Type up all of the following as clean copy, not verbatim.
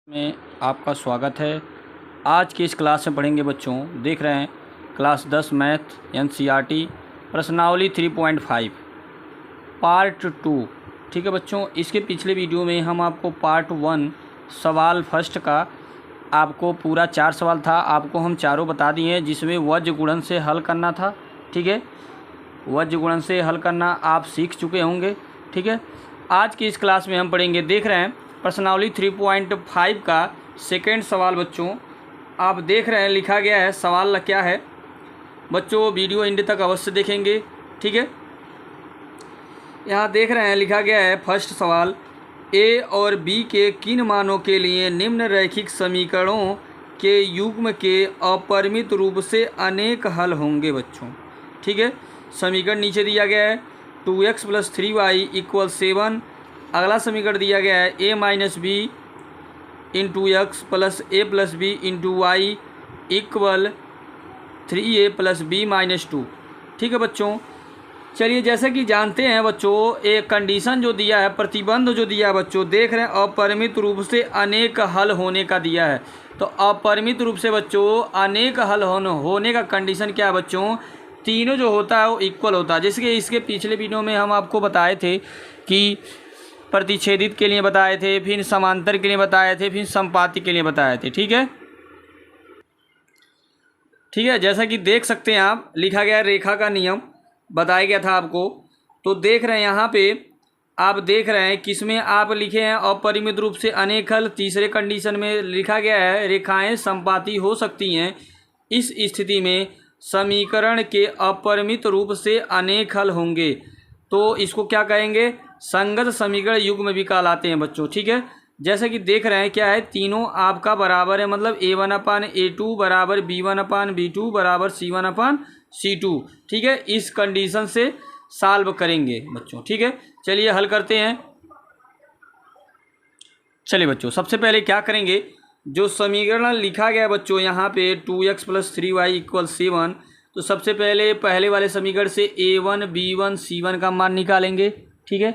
में आपका स्वागत है। आज की इस क्लास में पढ़ेंगे बच्चों, देख रहे हैं क्लास 10 मैथ एनसीईआरटी प्रश्नावली 3.5 पार्ट 2। ठीक है बच्चों, इसके पिछले वीडियो में हम आपको पार्ट 1 सवाल फर्स्ट का आपको पूरा 4 सवाल था, आपको हम चारों बता दिए हैं, जिसमें वज्र गुणन से हल करना था। ठीक है, वज्र गुणन से हल करना आप सीख चुके होंगे। ठीक है, आज की इस क्लास में हम पढ़ेंगे, देख रहे हैं प्रश्नावली 3.5 का सेकेंड सवाल। बच्चों आप देख रहे हैं लिखा गया है, सवाल क्या है बच्चों, वीडियो एंड तक अवश्य देखेंगे। ठीक है, यहाँ देख रहे हैं लिखा गया है फर्स्ट सवाल, ए और बी के किन मानों के लिए निम्न रैखिक समीकरणों के युग्म के अपरिमित रूप से अनेक हल होंगे। बच्चों ठीक है, समीकरण नीचे दिया गया है 2x + 3y = 7। अगला समीकरण दिया गया है a - b × x + a + b × y = 3a + b - 2। ठीक है बच्चों, चलिए जैसे कि जानते हैं बच्चों, एक कंडीशन जो दिया है, प्रतिबंध जो दिया है बच्चों, देख रहे हैं अपरिमित रूप से अनेक हल होने का दिया है। तो अपरिमित रूप से बच्चों अनेक हल होने का कंडीशन क्या है बच्चों, तीनों जो होता है वो इक्वल होता है। जैसे कि इसके पिछले वीडियो में हम आपको बताए थे कि प्रतिच्छेदित के लिए बताए थे, फिर समांतर के लिए बताए थे, फिर संपाती के लिए बताए थे। ठीक है, ठीक है, जैसा कि देख सकते हैं आप, लिखा गया रेखा का नियम बताया गया था आपको। तो देख रहे हैं यहाँ पे आप देख रहे हैं किसमें आप लिखे हैं अपरिमित रूप से अनेक हल। तीसरे कंडीशन में लिखा गया है रेखाएं संपाती हो सकती हैं, इस स्थिति में समीकरण के अपरिमित रूप से अनेक हल होंगे। तो इसको क्या कहेंगे, संगत समीकरण युग्म भी कहलाते हैं बच्चों। ठीक है, जैसे कि देख रहे हैं क्या है, तीनों आपका बराबर है, मतलब a1/a2 = b1/b2 = c1/c2। ठीक है, इस कंडीशन से सॉल्व करेंगे बच्चों। ठीक है, चलिए हल करते हैं। चलिए बच्चों, सबसे पहले क्या करेंगे, जो समीकरण लिखा गया है बच्चों यहाँ पे 2x + 3y = 7, तो सबसे पहले वाले समीकरण से a1 b1 c1 का मान निकालेंगे। ठीक है,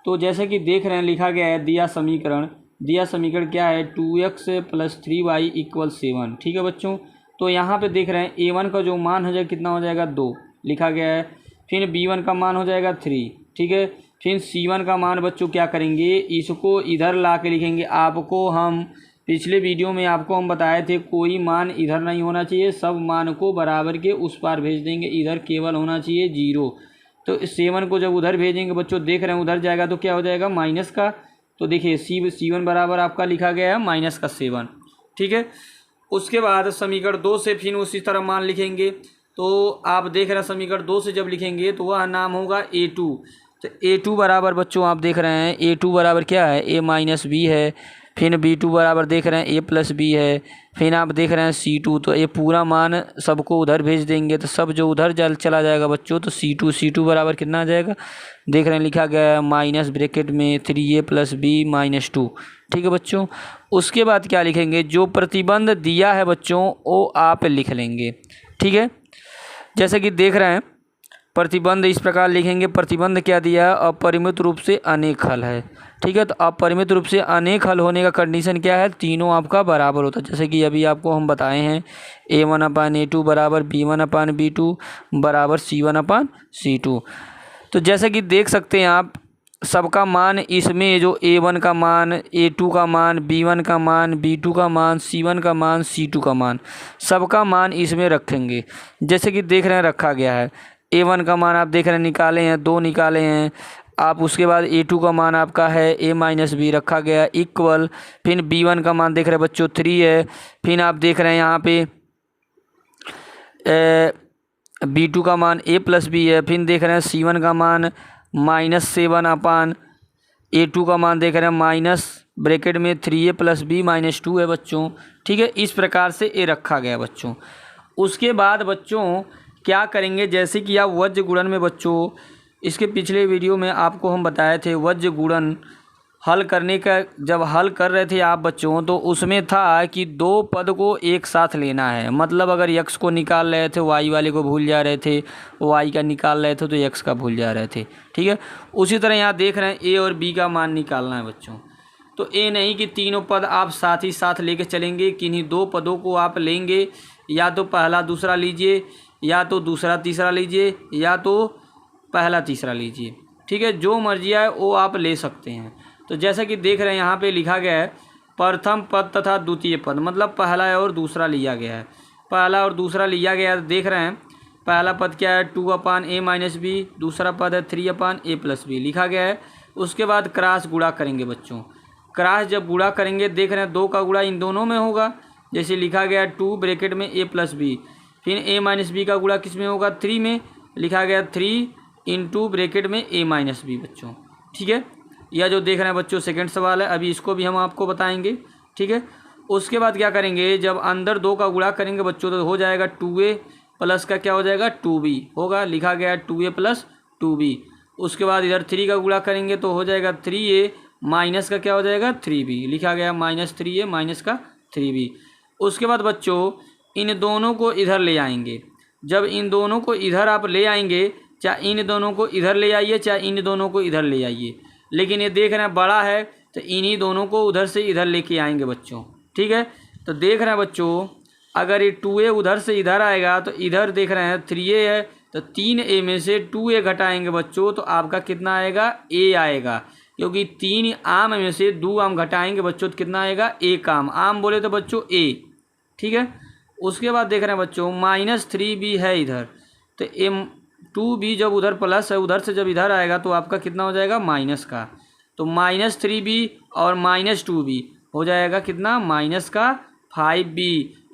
तो जैसे कि देख रहे हैं लिखा गया है दिया समीकरण क्या है 2x + 3y = 7। ठीक है बच्चों, तो यहाँ पे देख रहे हैं a1 का जो मान हो जाएगा कितना हो जाएगा 2 लिखा गया है, फिर b1 का मान हो जाएगा 3। ठीक है, फिर c1 का मान बच्चों क्या करेंगे, इसको इधर ला के लिखेंगे। आपको हम पिछले वीडियो में आपको हम बताए थे कोई मान इधर नहीं होना चाहिए, सब मान को बराबर के उस पार भेज देंगे, इधर केवल होना चाहिए 0। तो 7 को जब उधर भेजेंगे बच्चों, देख रहे हैं उधर जाएगा तो क्या हो जाएगा माइनस का। तो देखिए c1 बराबर आपका लिखा गया है -7। ठीक है, उसके बाद समीकरण 2 से फिर उसी तरह मान लिखेंगे। तो आप देख रहे हैं समीकरण 2 से जब लिखेंगे तो वह नाम होगा a2। तो a2 बराबर बच्चों आप देख रहे हैं a2 बराबर क्या है, a - b है, फिर b2 बराबर देख रहे हैं a + b है, फिर आप देख रहे हैं c2। तो ये पूरा मान सबको उधर भेज देंगे, तो सब जो उधर चला जाएगा बच्चों, तो c2 बराबर कितना आ जाएगा, देख रहे हैं लिखा गया है माइनस ब्रैकेट में 3a + b - 2। ठीक है बच्चों, उसके बाद क्या लिखेंगे, जो प्रतिबंध दिया है बच्चों वो आप लिख लेंगे। ठीक है, जैसे कि देख रहे हैं प्रतिबंध इस प्रकार लिखेंगे, प्रतिबंध क्या दिया है, अपरिमित रूप से अनेक हल है। ठीक है, तो अपरिमित रूप से अनेक हल होने का कंडीशन क्या है, तीनों आपका बराबर होता है। जैसे कि अभी आपको हम बताए हैं a1/a2 = b1/b2 = c1/c2। तो जैसे कि देख सकते हैं आप, सबका मान इसमें जो a1 का मान, a2 का मान, b1 का मान, b2 का मान, c1 का मान, c2 का मान, सबका मान इसमें रखेंगे। जैसे कि देख रहे हैं रखा गया है, a1 का मान आप देख रहे हैं निकाले हैं, 2 निकाले हैं आप। उसके बाद a2 का मान आपका है a - b रखा गया इक्वल, फिर b1 का मान देख रहे हैं बच्चों 3 है, फिर आप देख रहे हैं यहाँ पे b2 का मान a + b है, फिर देख रहे हैं c1 का मान -7 a2 का मान देख रहे हैं माइनस ब्रैकेट में 3a + b - 2 है बच्चों। ठीक है, इस प्रकार से ये रखा गया बच्चों। उसके बाद बच्चों क्या करेंगे, जैसे कि आप वज्र गुणन में बच्चों, इसके पिछले वीडियो में आपको हम बताए थे वज्र गुणन हल करने का, जब हल कर रहे थे आप बच्चों, तो उसमें था कि 2 पद को एक साथ लेना है। मतलब अगर x को निकाल रहे थे y वाले को भूल जा रहे थे, y का निकाल रहे थे तो x का भूल जा रहे थे। ठीक है, उसी तरह यहाँ देख रहे हैं a और b का मान निकालना है बच्चों। तो ये नहीं कि तीनों पद आप साथ ही साथ लेके चलेंगे, किन्हीं दो पदों को आप लेंगे, या तो पहला दूसरा लीजिए, या तो दूसरा तीसरा लीजिए, या तो पहला तीसरा लीजिए। ठीक है, जो मर्जी आए वो आप ले सकते हैं। तो जैसा कि देख रहे हैं यहाँ पे लिखा गया है प्रथम पद तथा द्वितीय पद, मतलब पहला और दूसरा लिया गया है। पहला और दूसरा लिया गया है, देख रहे हैं पहला पद क्या है 2/a-b, दूसरा पद है 3/a+b लिखा गया है। उसके बाद क्रॉस गुणा करेंगे बच्चों। क्रॉस जब गुणा करेंगे देख रहे हैं 2 का गुणा इन दोनों में होगा, जैसे लिखा गया 2 ब्रैकेट में a+b, फिर a-b का गुणा किस में होगा 3 में, लिखा गया 3 इंटू ब्रैकेट में a-b बच्चों। ठीक है, यह जो देख रहे हैं बच्चों सेकंड सवाल है, अभी इसको भी हम आपको बताएंगे। ठीक है, उसके बाद क्या करेंगे, जब अंदर 2 का गुणा करेंगे बच्चों तो हो जाएगा 2a प्लस का क्या हो जाएगा 2b होगा, लिखा गया 2a प्लस 2b। उसके बाद इधर 3 का गुणा करेंगे तो हो जाएगा 3a माइनस का क्या हो जाएगा 3b, लिखा गया -3a माइनस का 3b। उसके बाद बच्चों इन दोनों को इधर ले आएंगे। जब इन दोनों को इधर आप ले आएंगे, चाहे इन दोनों को इधर ले आइए चाहे इन दोनों को इधर ले आइए, लेकिन ये देख रहे हैं बड़ा है तो इन्हीं दोनों को उधर से इधर लेके आएंगे बच्चों। ठीक है, तो देख रहे हैं बच्चों अगर ये 2a उधर से इधर आएगा तो इधर देख रहे हैं 3a है, तो 3a में से 2a घटाएंगे बच्चों तो आपका कितना आएगा a आएगा, क्योंकि 3 आम में से 2 आम घटाएंगे बच्चों तो कितना आएगा 1 आम, आम बोले तो बच्चों a। ठीक है, उसके बाद देख रहे हैं बच्चों -3b है इधर, तो 2b जब उधर प्लस है उधर से जब इधर आएगा तो आपका कितना हो जाएगा माइनस का, तो -3b और -2b हो जाएगा कितना माइनस का 5b।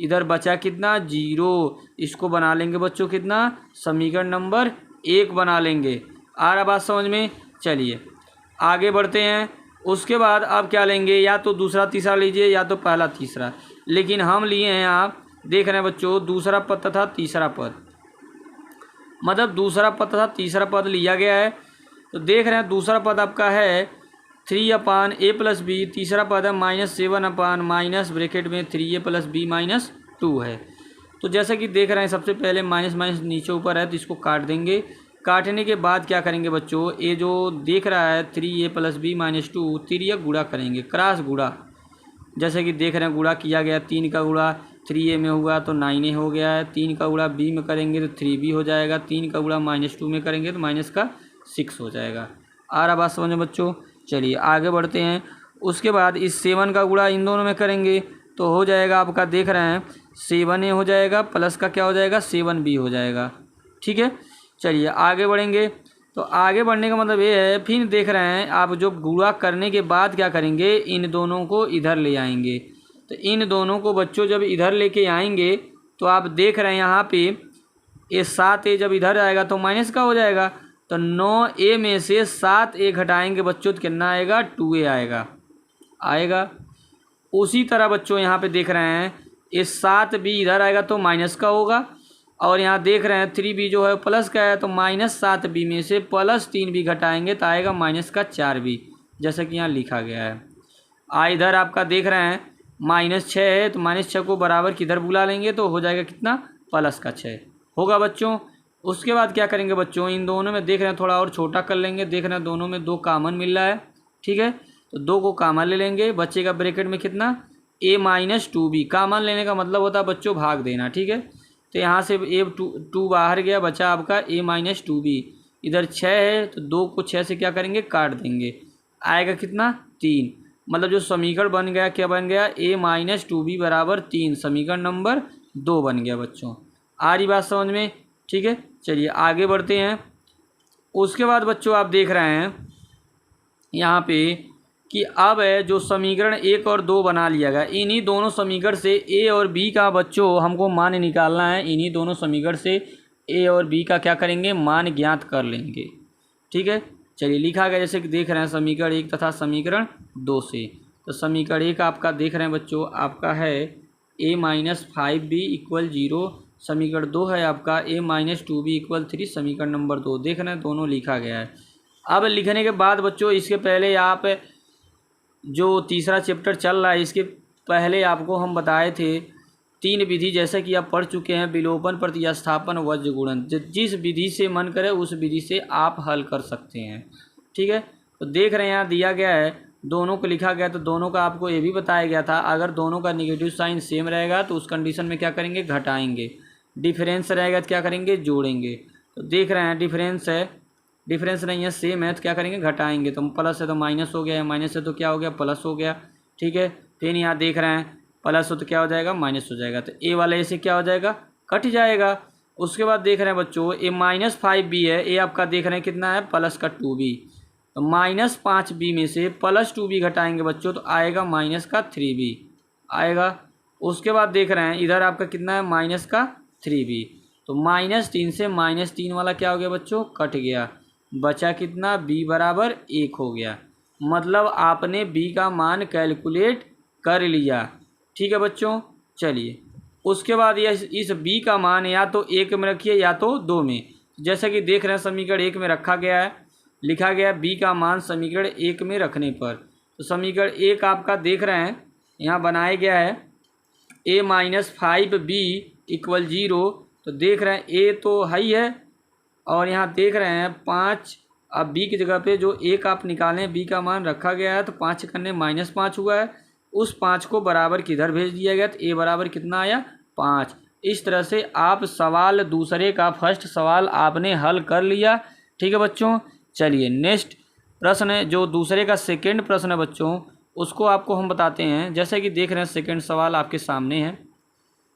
इधर बचा कितना 0, इसको बना लेंगे बच्चों कितना समीकरण नंबर 1 बना लेंगे। आ रहा बात समझ में? चलिए आगे बढ़ते हैं। उसके बाद आप क्या लेंगे, या तो दूसरा तीसरा लीजिए या तो पहला तीसरा, लेकिन हम लिए हैं आप देख रहे हैं बच्चों दूसरा पद तथा तीसरा पद, मतलब दूसरा पद तथा तीसरा पद लिया गया है। तो देख रहे हैं दूसरा पद आपका है 3/a+b, तीसरा पद है -7/ ब्रैकेट में 3a+b-2 है। तो जैसा कि देख रहे हैं सबसे पहले माइनस माइनस नीचे ऊपर है तो इसको काट देंगे। काटने के बाद क्या करेंगे बच्चों, ये जो देख रहा है 3a+b-2 तिर्यक गुणा करेंगे, क्रॉस गुणा। जैसे कि देख रहे हैं गुणा किया गया, 3 का गुणा 3a में हुआ तो 9a हो गया है, 3 का गुणा b में करेंगे तो 3b हो जाएगा, 3 का गुणा -2 में करेंगे तो -6 हो जाएगा। आ रहा बात समझ में बच्चों? चलिए आगे बढ़ते हैं। उसके बाद इस 7 का गुणा इन दोनों में करेंगे तो हो जाएगा आपका देख रहे हैं 7a हो जाएगा प्लस का क्या हो जाएगा 7b हो जाएगा। ठीक है, चलिए आगे बढ़ेंगे। तो आगे बढ़ने का मतलब ये है, फिर देख रहे हैं आप जो गुणा करने के बाद क्या करेंगे, इन दोनों को इधर ले आएंगे। तो इन दोनों को बच्चों जब इधर लेके आएंगे तो आप देख रहे हैं यहाँ पे ये 7a जब इधर आएगा तो माइनस का हो जाएगा, तो 9a में से 7a घटाएंगे बच्चों तो कितना आएगा 2a आएगा। उसी तरह बच्चों यहाँ पे देख रहे हैं ये 7b इधर आएगा तो माइनस का होगा, और यहाँ देख रहे हैं 3b जो है प्लस का है तो -7b में से +3b घटाएंगे तो आएगा -4b, जैसा कि यहाँ लिखा गया है। इधर आपका देख रहे हैं -6 है तो -6 को बराबर किधर बुला लेंगे तो हो जाएगा कितना +6 होगा बच्चों। उसके बाद क्या करेंगे बच्चों, इन दोनों में देख रहे हैं थोड़ा और छोटा कर लेंगे, देख रहे हैं दोनों में 2 कॉमन मिल रहा है। ठीक है, तो 2 को कॉमन ले लेंगे, बचेगा ब्रैकेट में कितना a-2b। कॉमन लेने का मतलब होता है बच्चों भाग देना। ठीक है, तो यहाँ से a2 बाहर गया, बचा आपका a-2b। इधर 6 है तो 2 को 6 से क्या करेंगे काट देंगे, आएगा कितना 3। मतलब जो समीकरण बन गया क्या बन गया a-2b बराबर 3, समीकरण नंबर 2 बन गया बच्चों। आ रही बात समझ में? ठीक है, चलिए आगे बढ़ते हैं। उसके बाद बच्चों आप देख रहे हैं यहाँ पे कि अब है जो समीकरण 1 और 2 बना लिया गया, इन्हीं दोनों समीकरण से a और b का बच्चों हमको मान निकालना है। इन्हीं दोनों समीकरण से a और b का क्या करेंगे मान ज्ञात कर लेंगे। ठीक है, चलिए लिखा गया जैसे कि देख रहे हैं समीकरण 1 तथा समीकरण 2 से। तो समीकरण 1 आपका देख रहे हैं बच्चों आपका है a-5b = 0, समीकरण 2 है आपका a-2b = 3, समीकरण नंबर 2 देख रहे हैं दोनों लिखा गया है। अब लिखने के बाद बच्चों इसके पहले आप जो तीसरा चैप्टर चल रहा है इसके पहले आपको हम बताए थे 3 विधि, जैसा कि आप पढ़ चुके हैं, विलोपन, प्रतिस्थापन, वज्र गुणन। जिस विधि से मन करे उस विधि से आप हल कर सकते हैं। ठीक है, तो देख रहे हैं यहाँ दिया गया है दोनों को लिखा गया तो दोनों का आपको ये भी बताया गया था, अगर दोनों का नेगेटिव साइन सेम रहेगा तो उस कंडीशन में क्या करेंगे, घटाएंगे। डिफरेंस रहेगा तो क्या करेंगे, जोड़ेंगे। तो देख रहे हैं डिफरेंस है, डिफरेंस नहीं है, सेम है तो क्या करेंगे, घटाएंगे। तो प्लस है तो माइनस हो गया, माइनस है तो क्या हो गया, प्लस हो गया। ठीक है, फिर यहाँ देख रहे हैं प्लस हो तो क्या हो जाएगा, माइनस हो जाएगा। तो ए वाला ए से क्या हो जाएगा, कट जाएगा। उसके बाद देख रहे हैं बच्चों ए -5b है, ए आपका देख रहे हैं कितना है, +2b। तो -5b में से +2b घटाएंगे बच्चों तो आएगा -3b आएगा। उसके बाद देख रहे हैं इधर आपका कितना है, -3b। तो -3 से -3 वाला क्या हो गया बच्चों, कट गया। बचा कितना, b बराबर 1 हो गया। मतलब आपने b का मान कैलकुलेट कर लिया। ठीक है बच्चों, चलिए उसके बाद ये इस b का मान या तो 1 में रखिए या तो 2 में। जैसा कि देख रहे हैं समीकरण 1 में रखा गया है, लिखा गया है b का मान समीकरण 1 में रखने पर। तो समीकरण 1 आपका देख रहे हैं यहाँ बनाया गया है a -5b = 0। तो देख रहे हैं a तो हाई है और यहाँ देख रहे हैं 5। अब b की जगह पे जो 1 आप निकालें, b का मान रखा गया है तो 5 करने -5 हुआ है। उस 5 को बराबर किधर भेज दिया गया तो a बराबर कितना आया, 5। इस तरह से आप सवाल दूसरे का फर्स्ट सवाल आपने हल कर लिया। ठीक है बच्चों, चलिए नेक्स्ट प्रश्न है जो दूसरे का सेकंड प्रश्न है बच्चों, उसको आपको हम बताते हैं। जैसे कि देख रहे हैं सेकंड सवाल आपके सामने है,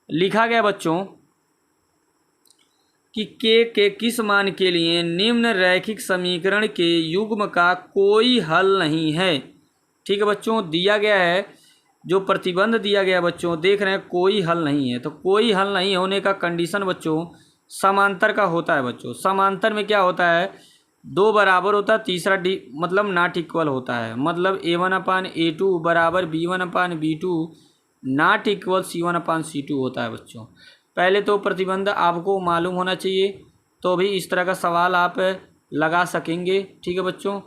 लिखा गया बच्चों कि के किस मान के लिए निम्न रैखिक समीकरण के युग्म का कोई हल नहीं है। ठीक है बच्चों, दिया गया है जो प्रतिबंध दिया गया बच्चों, देख रहे हैं कोई हल नहीं है। तो कोई हल नहीं होने का कंडीशन बच्चों समांतर का होता है बच्चों। समांतर में क्या होता है, 2 बराबर होता है, तीसरा मतलब नॉट इक्वल होता है। मतलब a1/a2 बराबर b1/b2 नॉट इक्वल c1/c2 होता है बच्चों। पहले तो प्रतिबंध आपको मालूम होना चाहिए तो भी इस तरह का सवाल आप लगा सकेंगे। ठीक है बच्चों,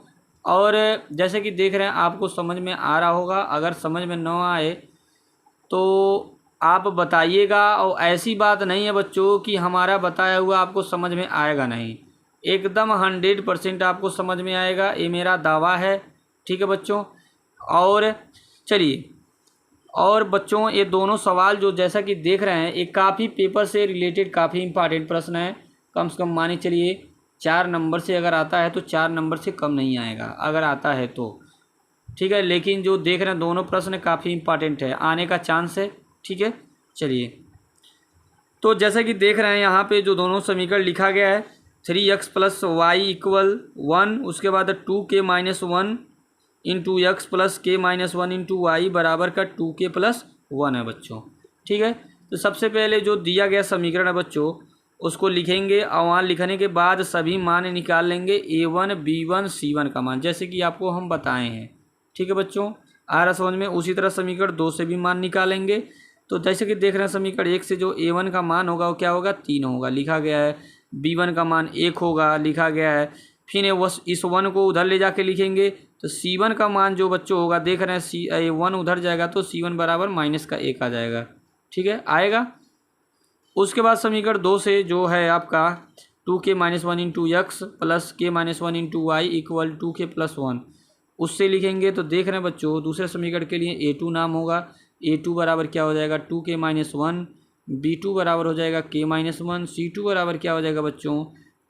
और जैसे कि देख रहे हैं आपको समझ में आ रहा होगा। अगर समझ में न आए तो आप बताइएगा, और ऐसी बात नहीं है बच्चों कि हमारा बताया हुआ आपको समझ में आएगा नहीं, एकदम 100% आपको समझ में आएगा, ये मेरा दावा है। ठीक है बच्चों, और चलिए, और बच्चों ये दोनों सवाल जो जैसा कि देख रहे हैं ये काफ़ी पेपर से रिलेटेड काफ़ी इंपॉर्टेंट प्रश्न है। कम से कम माने चलिए 4 नंबर से अगर आता है तो 4 नंबर से कम नहीं आएगा अगर आता है तो। ठीक है, लेकिन जो देख रहे हैं दोनों प्रश्न काफ़ी इंपॉर्टेंट है, आने का चांस है। ठीक है, चलिए तो जैसा कि देख रहे हैं यहाँ पे जो दोनों समीकरण लिखा गया है 3x + y = 1, उसके बाद 2k - 1 × x + k - 1 × y बराबर का 2k + 1 है बच्चों। ठीक है, तो सबसे पहले जो दिया गया समीकरण है बच्चों उसको लिखेंगे और वहाँ लिखने के बाद सभी मान निकाल लेंगे a1 b1 c1 का मान, जैसे कि आपको हम बताए हैं। ठीक है बच्चों, आ रहा समझ में। उसी तरह समीकरण 2 से भी मान निकालेंगे। तो जैसे कि देख रहे हैं समीकरण 1 से जो a1 का मान होगा वो क्या होगा, 3 होगा, लिखा गया है। b1 का मान 1 होगा, लिखा गया है। फिर इस 1 को उधर ले जाके लिखेंगे तो c1 का मान जो बच्चों होगा, देख रहे हैं 1 उधर जाएगा तो c1 बराबर -1 आ जाएगा। ठीक है, आएगा। उसके बाद समीकरण 2 से जो है आपका 2k - 1 × x + k - 1 × y = 2k + 1, उससे लिखेंगे। तो देख रहे हैं बच्चों दूसरे समीकरण के लिए a2 नाम होगा, a2 बराबर क्या हो जाएगा 2k - 1, b2 बराबर हो जाएगा k - 1, c2 बराबर क्या हो जाएगा बच्चों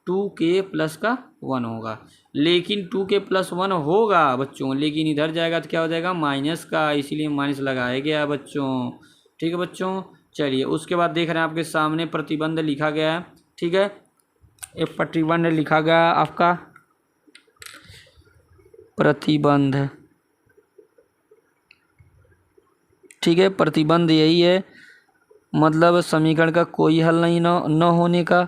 2k + 1 होगा। लेकिन 2k + 1 होगा बच्चों, लेकिन इधर जाएगा तो क्या हो जाएगा माइनस का, इसीलिए माइनस लगाया गया बच्चों। ठीक है बच्चों, चलिए उसके बाद देख रहे हैं आपके सामने प्रतिबंध लिखा गया है। ठीक है, ये प्रतिबंध लिखा गया आपका प्रतिबंध। ठीक है, प्रतिबंध यही है, मतलब समीकरण का कोई हल नहीं न होने का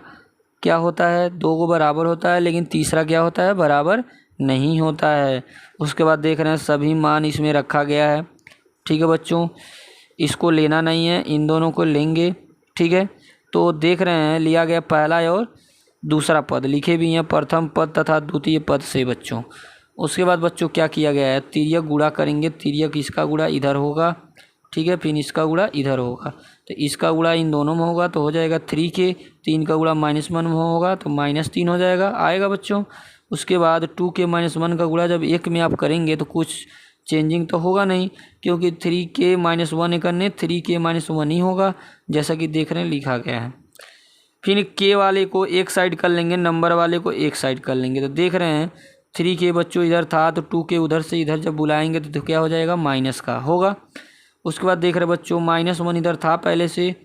क्या होता है, 2 को बराबर होता है लेकिन तीसरा क्या होता है, बराबर नहीं होता है। उसके बाद देख रहे हैं सभी मान इसमें रखा गया है। ठीक है बच्चों, इसको लेना नहीं है, इन दोनों को लेंगे। ठीक है, तो देख रहे हैं लिया गया पहला और दूसरा पद, लिखे भी हैं प्रथम पद तथा द्वितीय पद से बच्चों। उसके बाद बच्चों क्या किया गया है, तिर्यक गुणा करेंगे। तिर्यक इसका गुणा इधर होगा, ठीक है, फिर इसका गुणा इधर होगा। तो इसका गुणा इन दोनों में होगा तो हो जाएगा 3k, 3 का गुणा -1 में होगा तो -3 हो जाएगा, आएगा बच्चों। उसके बाद 2k - 1 का गुणा जब 1 में आप करेंगे तो कुछ चेंजिंग तो होगा नहीं, क्योंकि 3k-1 करने 3k-1 ही होगा, जैसा कि देख रहे हैं लिखा गया है। फिर k वाले को एक साइड कर लेंगे, नंबर वाले को एक साइड कर लेंगे। तो देख रहे हैं 3k बच्चों इधर था, तो 2k उधर से इधर जब बुलाएंगे तो क्या हो जाएगा, माइनस का होगा। उसके बाद देख रहे हैं बच्चों -1 इधर था पहले से,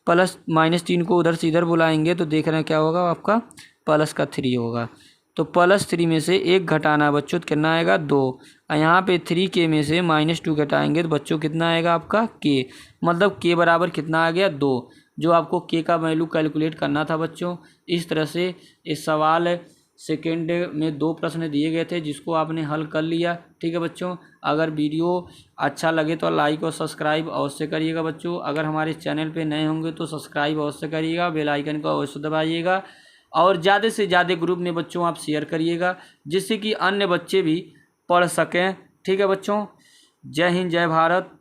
प्लस -3 को उधर से इधर बुलाएंगे तो देख रहे हैं क्या होगा, आपका प्लस का 3 होगा। तो +3 में से 1 घटाना बच्चों तो कितना आएगा, 2। और यहाँ पे 3k में से -2 घटाएंगे तो बच्चों कितना आएगा आपका k, मतलब k बराबर कितना आ गया, 2। जो आपको k का वैल्यू कैलकुलेट करना था बच्चों। इस तरह से इस सवाल सेकेंड में 2 प्रश्न दिए गए थे, जिसको आपने हल कर लिया। ठीक है बच्चों, अगर वीडियो अच्छा लगे तो लाइक और सब्सक्राइब अवश्य करिएगा बच्चों। अगर हमारे चैनल पे नए होंगे तो सब्सक्राइब अवश्य करिएगा, बेल आइकन को अवश्य दबाइएगा और ज़्यादा से ज़्यादा ग्रुप में बच्चों आप शेयर करिएगा, जिससे कि अन्य बच्चे भी पढ़ सकें। ठीक है बच्चों, जय हिंद, जय भारत।